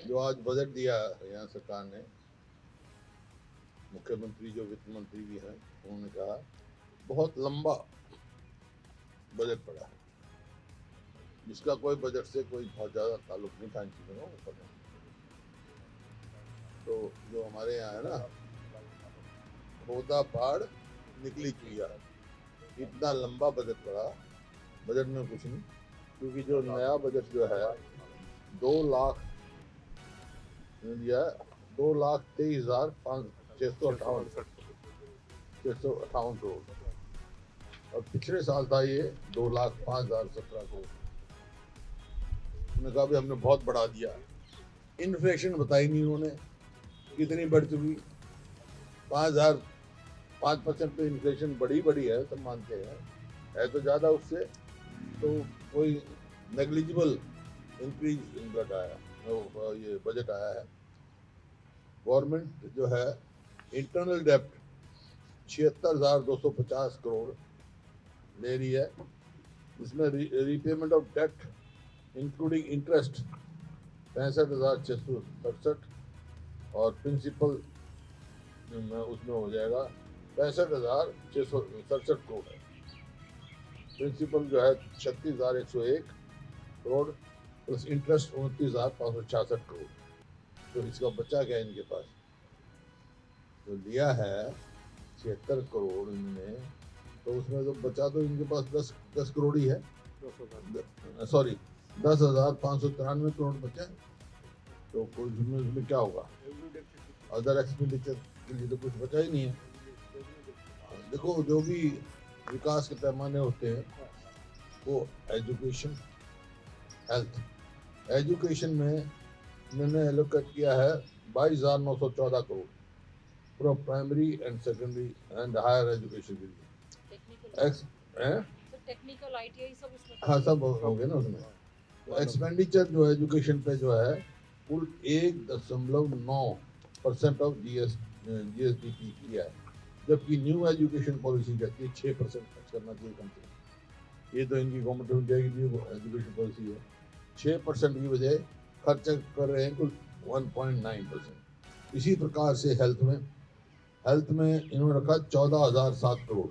जो आज बजट दिया यहाँ सरकार ने, मुख्यमंत्री जो वित्त मंत्री भी हैं उन्होंने कहा बहुत लंबा बजट पड़ा है, जिसका कोई बजट से कोई बहुत ज़्यादा ताल्लुक नहीं था इन चीज़ों का ऊपर में। तो जो हमारे यहाँ है ना, खोदा पहाड़ निकली चुइया, इतना लंबा बजट पड़ा, बजट में कुछ नहीं, क्योंकि जो नया बजट जो है 2 लाख दिया है, 2,23,658 करोड़, और पिछले साल था ये 2,05,017 करोड़। उन्होंने कहा भी हमने बहुत बढ़ा दिया। इन्फ्लेशन बताई नहीं उन्होंने कितनी बढ़ चुकी, 5% तो इन्फ्लेशन बड़ी है, सब मानते हैं, है तो ज़्यादा उससे, तो कोई नेग्लिजिबल इंक्रीज ये बजट आया है। गवर्नमेंट जो है इंटरनल डेप्ट 76,250 करोड़ ले रही है, इसमें repayment of debt including interest 65,667, और प्रिंसिपल उसमें हो जाएगा 65,667 करोड़ है। प्रिंसिपल जो है 36,101 करोड़ प्लस इंटरेस्ट 29,566 करोड़। तो इसका बचा क्या इनके पास, जो लिया है 76 करोड़ इनने, तो उसमें तो बचा तो इनके पास 10 करोड़ ही है, सॉरी 10,593 करोड़ बचा, तो कुछ उसमें क्या होगा, अदर एक्सपेंडिचर के लिए तो कुछ बचा ही नहीं है। देखो जो भी विकास के पैमाने होते हैं वो एजुकेशन, हेल्थ, एजुकेशन में इन्होंने एलोकेट किया है 22,914 करोड़ पूरा primary and secondary and higher education के लिए। टेक्निकल आईटीआई सब उसमें, हाँ सब हो गए ना उसमें। तो एक्सपेंडिचर जो एजुकेशन पे जो है कुल 1.9% ऑफ GSDP किया है, जबकि न्यू एजुकेशन पॉलिसी कहती है 6% खर्च करना चाहिए कम से कम। ये तो इनकी गवर्नमेंट ऑफ इंडिया की न्यू एजुकेशन पॉलिसी है, 6% की बजाय खर्च कर रहे हैं कुल 1.9%। इसी प्रकार से हेल्थ में इन्होंने रखा 14,007 करोड़,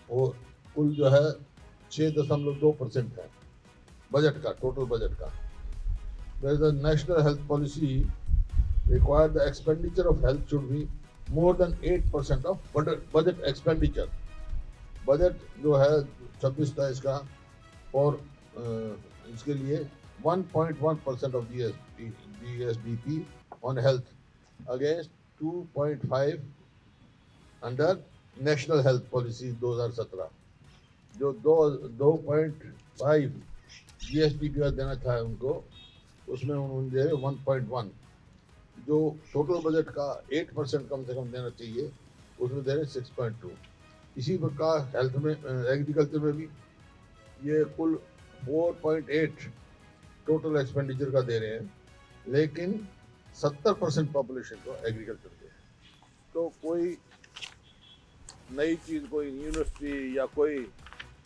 वो कुल जो है 6.2% है बजट का, टोटल बजट का। There is a national health policy require the expenditure of health should be more than 8% of budget expenditure. Budget जो है 26-27 का, और इसके लिए 1.1% of GSDP on health against 2.5 under national health policy 2017, जो 2.5 GSDP देना था उनको, उसमें उन्होंने दे 1.1, जो टोटल बजट का 8% कम से कम देना चाहिए, उसमें दे रहे 6.2। इसी प्रकार हेल्थ में, एग्रीकल्चर में भी ये कुल 4.8 टोटल एक्सपेंडिचर का दे रहे हैं, लेकिन 70% पॉपुलेशन को एग्रीकल्चर के। तो कोई नई चीज़, कोई यूनिवर्सिटी या कोई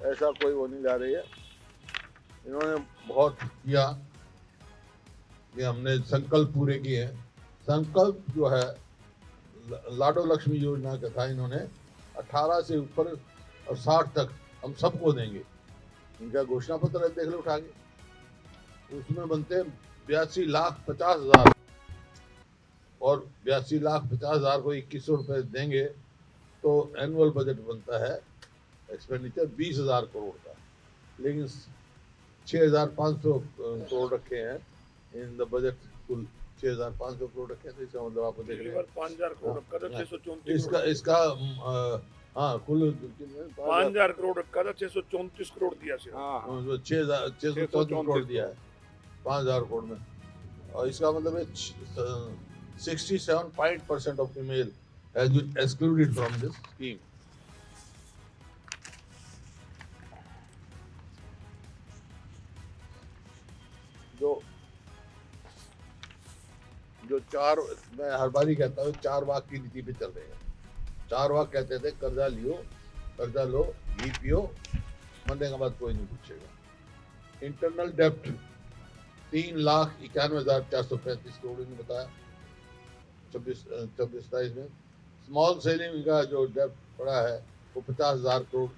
ऐसा कोई वो नहीं ला रही है। इन्होंने बहुत किया कि हमने संकल्प पूरे किए हैं। संकल्प जो है लाडो लक्ष्मी योजना का था, इन्होंने 18 से ऊपर और 60 तक हम सबको देंगे, इनका घोषणा पत्र है, देख लो उठा के, उसमें बनते 82,50,000, और 82,50,000 को 2100 रुपये देंगे तो एनुअल बजट बनता है एक्सपेंडिचर 20,000 करोड़ का, लेकिन 6,500 करोड़ रखे हैं इन द बजट, कुल 6,500 करोड़ रखे हैं, तो इसका मतलब आपको देख रहे हैं 5,000 करोड़ रखा था, 634 इसका हाँ कुल 5,000 करोड़ रखा था, 634 करोड़ दिया सिर्फ। 634 करोड़ दिया है 5,000 करोड़ में, और इसका मतलब है 67% of female excluded from this scheme. जो चार, मैं हर बार ही कहता हूँ 4 वाक की नीति पे चल रहे हैं। 4 वाक कहते थे, कर्जा लो, घी पियो, मरने के बाद कोई नहीं पूछेगा। इंटरनल डेप्ट 3,91,435 करोड़ इन्होंने बताया 26-27 में। स्मॉल सेलिंग का जो डेब्ट पड़ा है वो 50,000 करोड़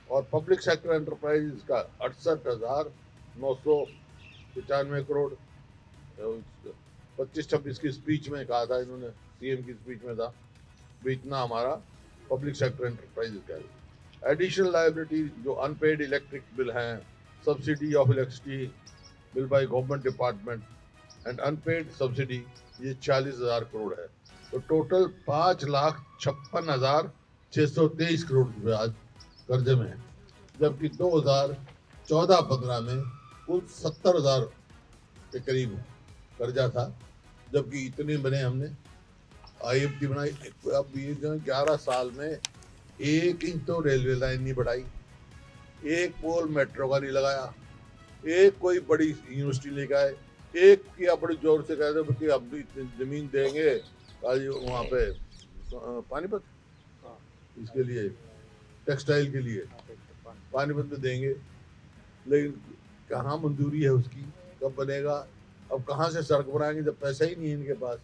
और पब्लिक सेक्टर एंटरप्राइज का 68,995 करोड़। 25-26 की स्पीच में कहा था इन्होंने, सीएम की स्पीच में था भी इतना हमारा पब्लिक सेक्टर एंटरप्राइज का है। एडिशनल लायबिलिटी जो अनपेड इलेक्ट्रिक बिल हैं, subsidy of electricity bill by government department and unpaid subsidy, ये 40,000 करोड़ है। तो टोटल 5,56,623 करोड़ रुपए आज कर्जे में है, जबकि 2014-15 में कुल 70,000 के करीब कर्जा था, जबकि इतने बने हमने IFT बनाई। अब ये जो 11 साल में 1 इंच तो रेलवे लाइन नहीं बढ़ाई, एक पोल मेट्रो का नहीं लगाया, एक कोई बड़ी यूनिवर्सिटी लेके आए, एक किया बड़ी जोर से कह रहे कि अब भी जमीन देंगे वहाँ पे पानीपत इसके लिए, टेक्सटाइल के लिए पानीपत में देंगे, लेकिन कहाँ मंजूरी है उसकी, कब बनेगा? अब कहाँ से सड़क बनाएंगे जब पैसा ही नहीं है इनके पास?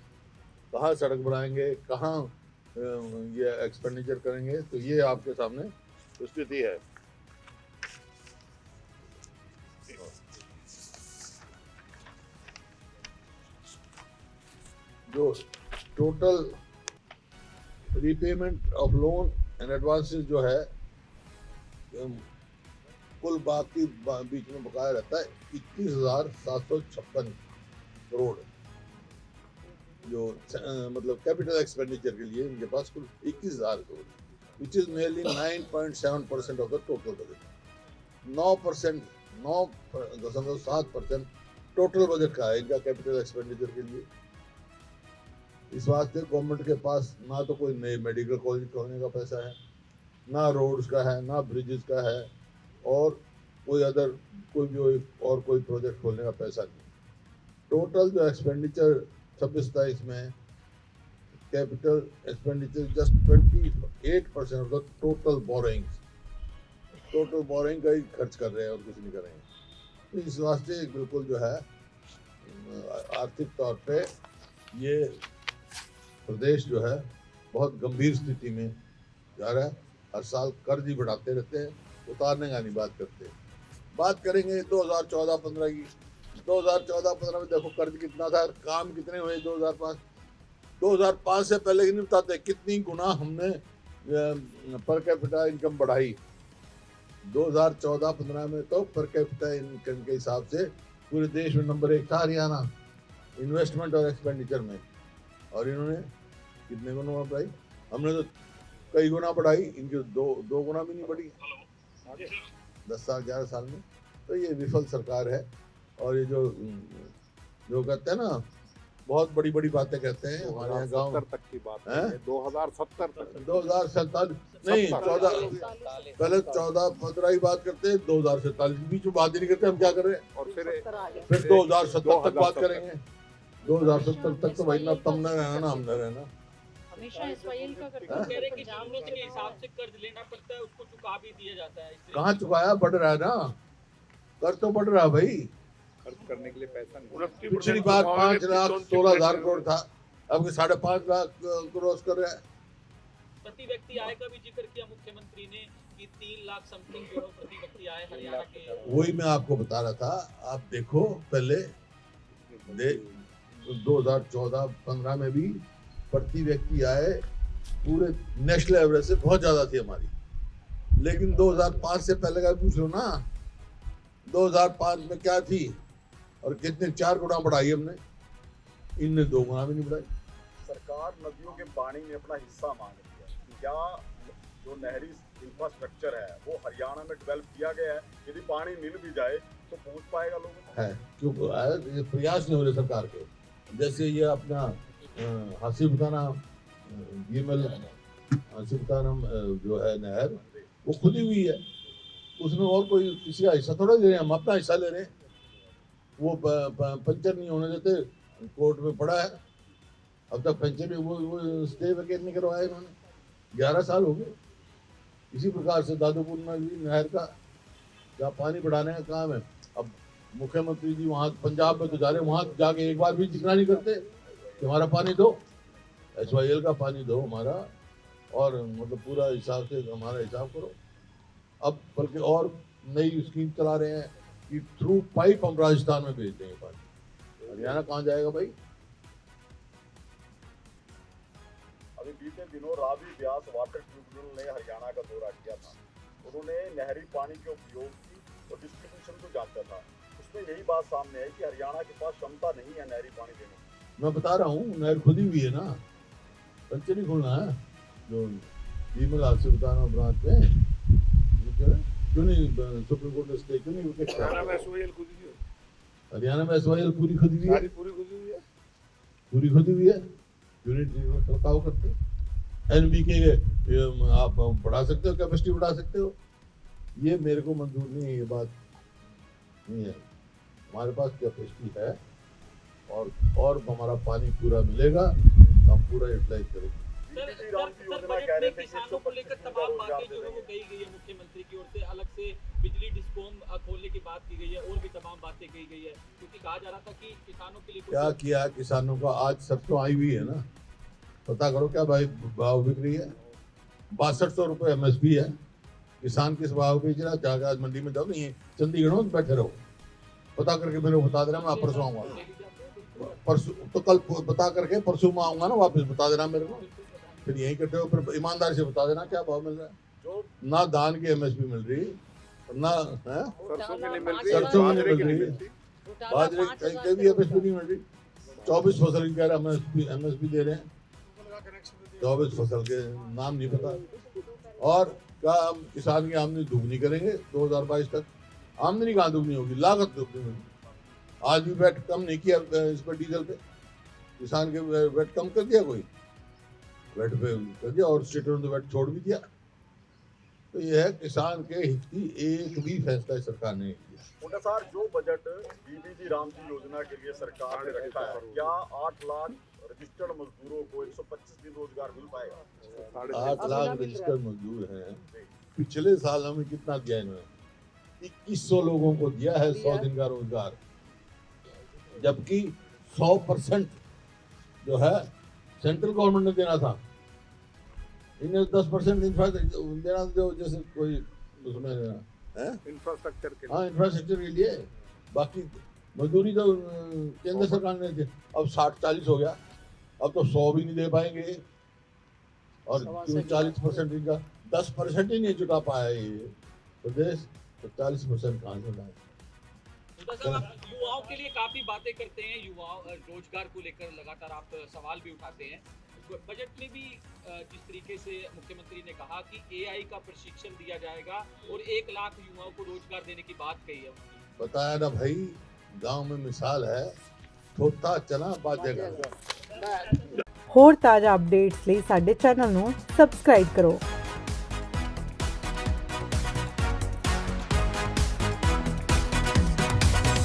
कहाँ सड़क बनाएंगे, कहाँ ये एक्सपेंडिचर करेंगे? तो ये आपके सामने स्थिति है। जो total repayment of loan and advances जो है कुल बाकी बीच में बकाया रहता है 21,756 करोड़, जो मतलब कैपिटल एक्सपेंडिचर के लिए इनके पास कुल 21,000 crore, which is nearly 9.7% of the total budget. 9.7% total budget का है इनका कैपिटल एक्सपेंडिचर के लिए। इस वास्ते गवर्नमेंट के पास ना तो कोई नए मेडिकल कॉलेज खोलने का पैसा है, ना रोड्स का है, ना ब्रिजेस का है, और कोई अदर कोई भी और कोई प्रोजेक्ट खोलने का पैसा नहीं। टोटल जो एक्सपेंडिचर 26-27 में capital expenditure just 28% of the total borrowings, total borrowing का ही खर्च कर रहे हैं और कुछ नहीं कर रहे हैं। तो इस वास्ते बिल्कुल जो है आर्थिक तौर पे ये प्रदेश जो है बहुत गंभीर स्थिति में जा रहा है। हर साल कर्ज ही बढ़ाते रहते हैं, उतारने का नहीं बात करते। बात करेंगे 2014-15 की। 2014-15 में देखो कर्ज कितना था, काम कितने हुए 2005 से पहले की नहीं बताते कितनी गुना हमने पर कैपिटा इनकम बढ़ाई। 2014-15 में तो पर कैपिटा इनकम के हिसाब से पूरे देश में नंबर 1 था हरियाणा इन्वेस्टमेंट और एक्सपेंडिचर में, और इन्होंने कितने गुना बढ़ाई? हमने तो कई गुना बढ़ाई, इनकी दो गुना भी नहीं बढ़ी 10 साल 11 साल में। तो ये विफल सरकार है। और ये जो कहते हैं ना, बहुत बड़ी बड़ी बातें कहते हैं हमारे यहाँ गाँव तक की बात है, 2070 तक, 2047 नहीं 14 पहले 14-15 की बात करते हैं, 2047 के बीच में बात ही नहीं करते। हम क्या कर रहे हैं? और फिर 2070 तक बात करेंगे। 2070 तक तो भाई ना तुम न रहना ना हम न रहना। हमेशा SYL का करते कह रहे हैं, कि जरूरत के हिसाब से कर्ज लेना पड़ता है, उसको चुका भी दिया जाता है। कहाँ चुकाया? बढ़ रहा है ना, कर तो बढ़ रहा है भाई। खर्च करने के लिए पैसा नहीं। पिछली बार 5,16,000 करोड़ था, अब 5.5 लाख क्रॉस कर रहा है। प्रति व्यक्ति आय का भी जिक्र किया मुख्यमंत्री ने कि 3 लाख समथिंग जो है प्रति व्यक्ति आय हरियाणा के। वही मैं आपको बता रहा था। आप देखो पहले 2014-15 में भी प्रति व्यक्ति आय पूरे नेशनल एवरेज से बहुत ज्यादा थी हमारी, लेकिन 2005 से पहले का पूछ लो ना, 2005 में क्या थी और कितने 4 गुना बढ़ाई हमने, इनने 2 गुना भी नहीं बढ़ाई। सरकार नदियों के पानी में अपना हिस्सा मांग रही है, क्या जो नहरी इंफ्रास्ट्रक्चर है वो हरियाणा में डेवलप किया गया है? यदि पानी मिल भी जाए तो पहुंच पाएगा लोगों तक? है क्यों ये प्रयास नहीं हो रहे सरकार के। जैसे ये अपना हासिबताना जो है नहर, वो खुली हुई है, उसमें और कोई किसी का हिस्सा थोड़ा ले रहे हैं, हम अपना हिस्सा ले रहे हैं। वो पंचर नहीं होने देते, कोर्ट में पड़ा है, अब तक पंचर भी वो स्टे वगैरह नहीं करवाया इन्होंने, 11 साल हो गए। इसी प्रकार से दादूपुर में भी नहर का जहाँ पानी बढ़ाने का काम है, अब मुख्यमंत्री जी वहाँ पंजाब में तो जा रहे, वहाँ जाके एक बार भी जिक्र नहीं करते कि हमारा पानी दो, SYL का पानी दो हमारा, और मतलब पूरा हिसाब से हमारा हिसाब करो। अब बल्कि और नई स्कीम चला रहे हैं कि थ्रू पाइप हम राजस्थान में भेज देंगे पानी। हरियाणा कहाँ जाएगा भाई? अभी बीते दिनों रावी व्यास वाटर ट्रिब्यूनल ने हरियाणा का दौरा किया था। उन्होंने नहरी पानी के उपयोग की और डिस्ट्रीब्यूशन को जांचा था। उसमें यही बात सामने आई कि हरियाणा के पास क्षमता नहीं है नहरी पानी देने की। मैं बता रहा हूँ, नहर खुदी हुई है ना, पंचे नहीं खुलना है। जो फीमेल आपसे बताना ब्रांच में क्यों नहीं सुप्रीम कोर्ट ने स्टे क्यों नहीं हरियाणा में SYL खुदी हुई है, हरियाणा में SYL पूरी खुदी हुई है, सारी पूरी खुदी हुई है। पूरी खुदी हुई है। यूनिट छलकाव करते, NBK आप बढ़ा सकते हो, कैपेसिटी बढ़ा सकते हो। ये मेरे को मंजूर नहीं है, ये बात नहीं है। हमारे पास कैपेसिटी है और हमारा पानी पूरा मिलेगा, हम पूरा यूटिलाइज करेंगे। बीजेपी राम की योजना बजट कह रहे में थे किसानों को लेकर तमाम बातें जो है वो कही गई है मुख्यमंत्री की ओर से, अलग से बिजली डिस्कॉम खोलने की बात की गई है और भी तमाम बातें कही गई है, क्योंकि कहा जा रहा था कि किसानों के लिए क्या किया किसानों का? आज सरसों आई हुई है ना, पता करो क्या भाव बिक रही है। 6200 रुपये MSP है। किसान किस भाव बेच रहा है? जाकर आज मंडी में जाओ, नहीं है चंडीगढ़ में बैठे रहो, पता करके मेरे को बता देना, मैं परसों आऊँगा। परसों तो कल बता करके परसों में आऊँगा ना, वापस बता देना मेरे को। फिर यहीं करते हो, फिर ईमानदारी से बता देना क्या भाव मिल रहा है। जो ना धान की MSP मिल रही, ना है सरसों के लिए मिल रही है, सरसों के लिए बाजरे के मिल लिए रही मिलती है, है। बाजरे कहीं भी MSP नहीं मिल रही। 24 फसल की कह रहा MSP दे रहे हैं, 24 फसल के नाम नहीं पता। और क्या हम किसान की आमदनी दुगनी करेंगे 2022 तक? आमदनी कहाँ दुगनी होगी, लागत दुगनी होगी। आज भी वेट कम नहीं किया इस पर, डीजल पे किसान के वेट कम कर दिया, कोई वेट पे कर दिया, और स्टेटों ने वेट छोड़ भी दिया। तो ये है किसान के हित की एक भी फैसला सरकार ने किया। उनका सर जो बजट बीबीजी राम की योजना के लिए सरकार ने रखा है, क्या 8 लाख रजिस्टर्ड मजदूरों को 125 दिन रोजगार मिल पाएगा? 8 लाख रजिस्टर्ड मजदूर हैं। पिछले साल हमें कितना दिया इन्होंने? 2100 लोगों को दिया है 100 दिन का रोजगार, जबकि 100% जो है सेंट्रल गवर्नमेंट ने देना था। इन्हें 10% इंफ्रास्ट्रक्चर देना, जो जैसे कोई उसमें है इंफ्रास्ट्रक्चर के लिए। हाँ, इंफ्रास्ट्रक्चर के लिए। बाकी मजदूरी तो केंद्र सरकार ने दी। अब 60-40 हो गया, अब तो 100 भी नहीं दे पाएंगे। और 40% इनका 10% ही नहीं जुटा पाया ये प्रदेश, तो 40% कहाँ से लाए? आप युवाओं के लिए काफी बातें करते हैं, युवाओं रोजगार को लेकर लगातार आप सवाल भी उठाते हैं। बजट में भी जिस तरीके से मुख्यमंत्री ने कहा कि AI का प्रशिक्षण दिया जाएगा और 1 लाख युवाओं को रोजगार देने की बात कही है। बताया ना भाई, गांव में मिसाल है, छोटा चना बाजेगा। ਹੋਰ ਤਾਜ਼ਾ ਅਪਡੇਟਸ ਲਈ ਸਾਡੇ ਚੈਨਲ ਨੂੰ ਸਬਸਕ੍ਰਾਈਬ ਕਰੋ।